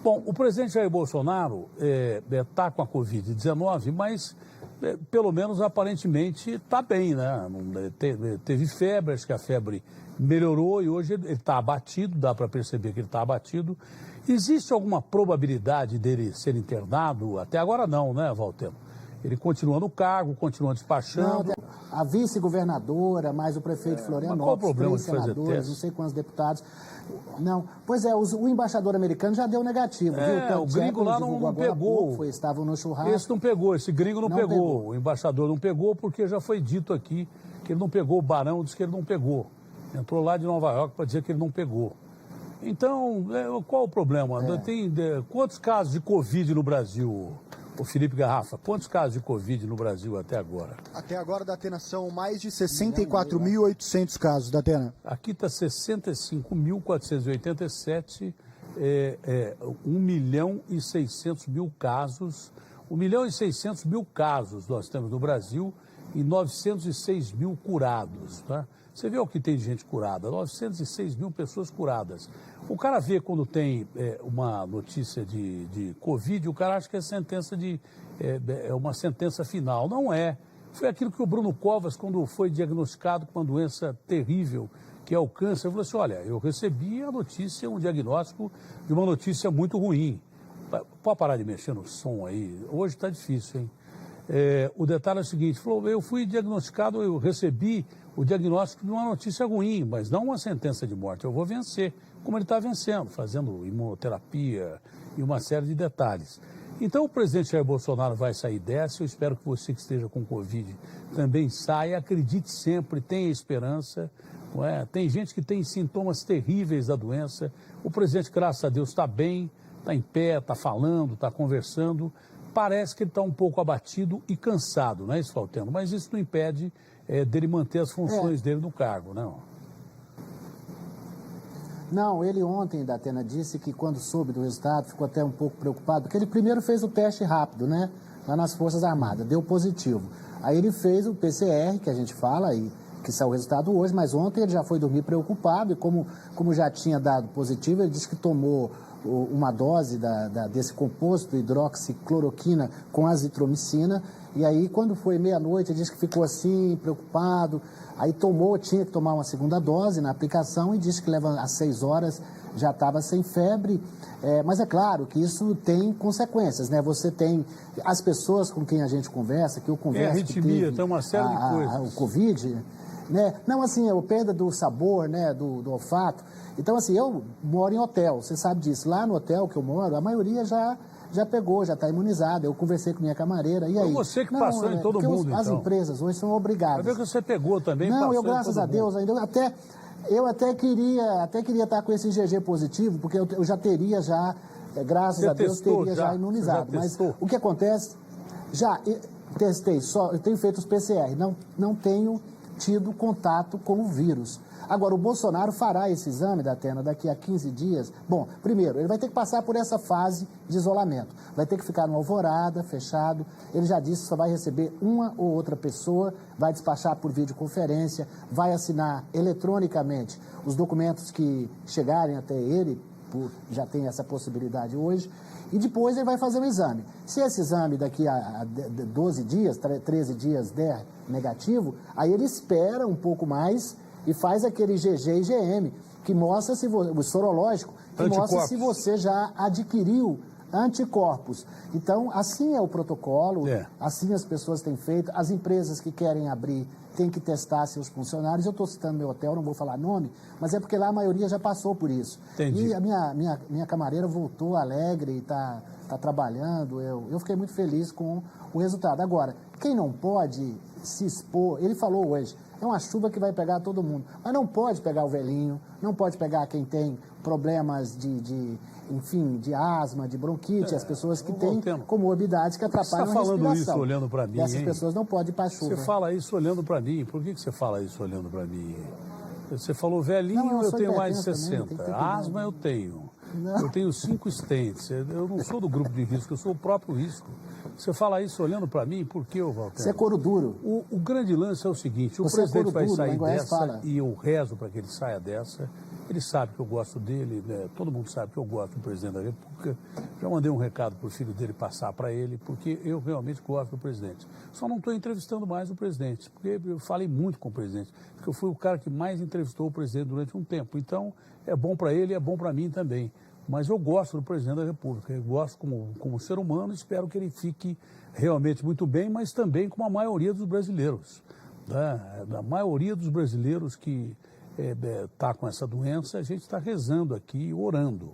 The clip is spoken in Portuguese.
Bom, o presidente Jair Bolsonaro está com a Covid-19, mas pelo menos aparentemente está bem, né? Teve febre, acho que a febre melhorou e hoje ele está abatido, dá para perceber que ele está abatido. Existe alguma probabilidade dele ser internado? Até agora não, né, Valtero? Ele continua no cargo, continua despachando. Não, a vice-governadora, mais o prefeito de Florianópolis, 3 senadores, não sei quantos deputados. Não, pois é, o embaixador americano já deu negativo, viu? O gringo lá não pegou. Estavam no churrasco. Esse não pegou, esse gringo não pegou. O embaixador não pegou porque já foi dito aqui que ele não pegou. O Barão disse que ele não pegou. Entrou lá de Nova York para dizer que ele não pegou. Então, qual o problema? Tem quantos casos de Covid no Brasil, o Felipe Garrafa? Quantos casos de Covid no Brasil até agora? Até agora, Datena, são mais de 64.800 casos, Datena. Aqui está 65.487, 1.600.000 casos. 1.600.000 casos nós temos no Brasil e 906.000 curados, tá? Você vê o que tem de gente curada, 906.000 pessoas curadas. O cara vê quando tem uma notícia de Covid, o cara acha que é uma sentença final. Não é. Foi aquilo que o Bruno Covas, quando foi diagnosticado com uma doença terrível, que é o câncer, falou assim, olha, eu recebi a notícia, um diagnóstico de uma notícia muito ruim. Pode parar de mexer no som aí? Hoje está difícil, hein? O detalhe é o seguinte, falou, eu fui diagnosticado, eu recebi o diagnóstico de uma notícia ruim, mas não uma sentença de morte. Eu vou vencer, como ele está vencendo, fazendo imunoterapia e uma série de detalhes. Então o presidente Jair Bolsonaro vai sair dessa, eu espero que você que esteja com Covid também saia, acredite sempre, tenha esperança, não é? Tem gente que tem sintomas terríveis da doença, o presidente, graças a Deus, está bem, está em pé, está falando, está conversando, parece que ele está um pouco abatido e cansado, não é isso, Falteno? Mas isso não impede dele manter as funções dele no cargo, não? Não, ele ontem, Datena, disse que quando soube do resultado ficou até um pouco preocupado, porque ele primeiro fez o teste rápido, né? Lá nas Forças Armadas, deu positivo. Aí ele fez o PCR, que a gente fala, e que saiu o resultado hoje, mas ontem ele já foi dormir preocupado e como já tinha dado positivo, ele disse que tomou uma dose desse composto, hidroxicloroquina com azitromicina, e aí quando foi meia-noite ele disse que ficou assim, preocupado, aí tinha que tomar uma segunda dose na aplicação e disse que leva às 6 horas já estava sem febre, mas é claro que isso tem consequências, né? Você tem as pessoas com quem a gente conversa, que eu converso... arritmia, tem uma série de coisas. O Covid... Né? Não, assim, a perda do sabor, né, do olfato. Então, assim, eu moro em hotel, você sabe disso. Lá no hotel que eu moro, a maioria já pegou, já está imamunizada. Eu conversei com minha camareira, e aí? Foi você que passou em todo mundo, as empresas hoje são obrigadas. Vai ver que você pegou também, não, eu, graças a Deus, ainda eu até queria estar com esse IgG positivo, porque eu já teria graças a Deus, teria já imunizado. Mas o que acontece, testei, eu tenho feito os PCR, não tenho tido contato com o vírus. Agora, o Bolsonaro fará esse exame, Datena, daqui a 15 dias. Bom, primeiro, ele vai ter que passar por essa fase de isolamento. Vai ter que ficar numa alvorada, fechado. Ele já disse que só vai receber uma ou outra pessoa, vai despachar por videoconferência, vai assinar eletronicamente os documentos que chegarem até ele, já tem essa possibilidade hoje, e depois ele vai fazer o exame. Se esse exame daqui a 12 dias, 13 dias der negativo, aí ele espera um pouco mais e faz aquele IgG e IgM, que mostra o sorológico, que mostra se você já adquiriu anticorpos. Então, assim é o protocolo, assim as pessoas têm feito, as empresas que querem abrir têm que testar seus funcionários. Eu estou citando meu hotel, não vou falar nome, mas é porque lá a maioria já passou por isso. Entendi. E a minha camareira voltou alegre e está trabalhando. Eu fiquei muito feliz com o resultado. Agora, quem não pode se expor, ele falou hoje, é uma chuva que vai pegar todo mundo, mas não pode pegar o velhinho, não pode pegar quem tem problemas enfim, de asma, de bronquite, as pessoas que têm comorbidades que atrapalham a respiração. Você está falando isso olhando para mim, essas pessoas não podem ir para a chuva. Você fala isso olhando para mim, por que você fala isso olhando para mim? Você falou velhinho, não, eu tenho mais de 60, também, asma eu tenho. Eu tenho 5 stents, eu não sou do grupo de risco, eu sou o próprio risco. Você fala isso olhando para mim, por que, Walter? Você é couro duro. O grande lance é o seguinte, o presidente vai sair dessa e eu rezo para que ele saia dessa, Ele sabe que eu gosto dele, né? Todo mundo sabe que eu gosto do presidente da República. Já mandei um recado para o filho dele passar para ele, porque eu realmente gosto do presidente. Só não estou entrevistando mais o presidente, porque eu falei muito com o presidente, porque eu fui o cara que mais entrevistou o presidente durante um tempo. Então, é bom para ele e é bom para mim também. Mas eu gosto do presidente da República, eu gosto como ser humano, espero que ele fique realmente muito bem, mas também como a maioria dos brasileiros. Né? A maioria dos brasileiros que está com essa doença, a gente está rezando aqui, orando.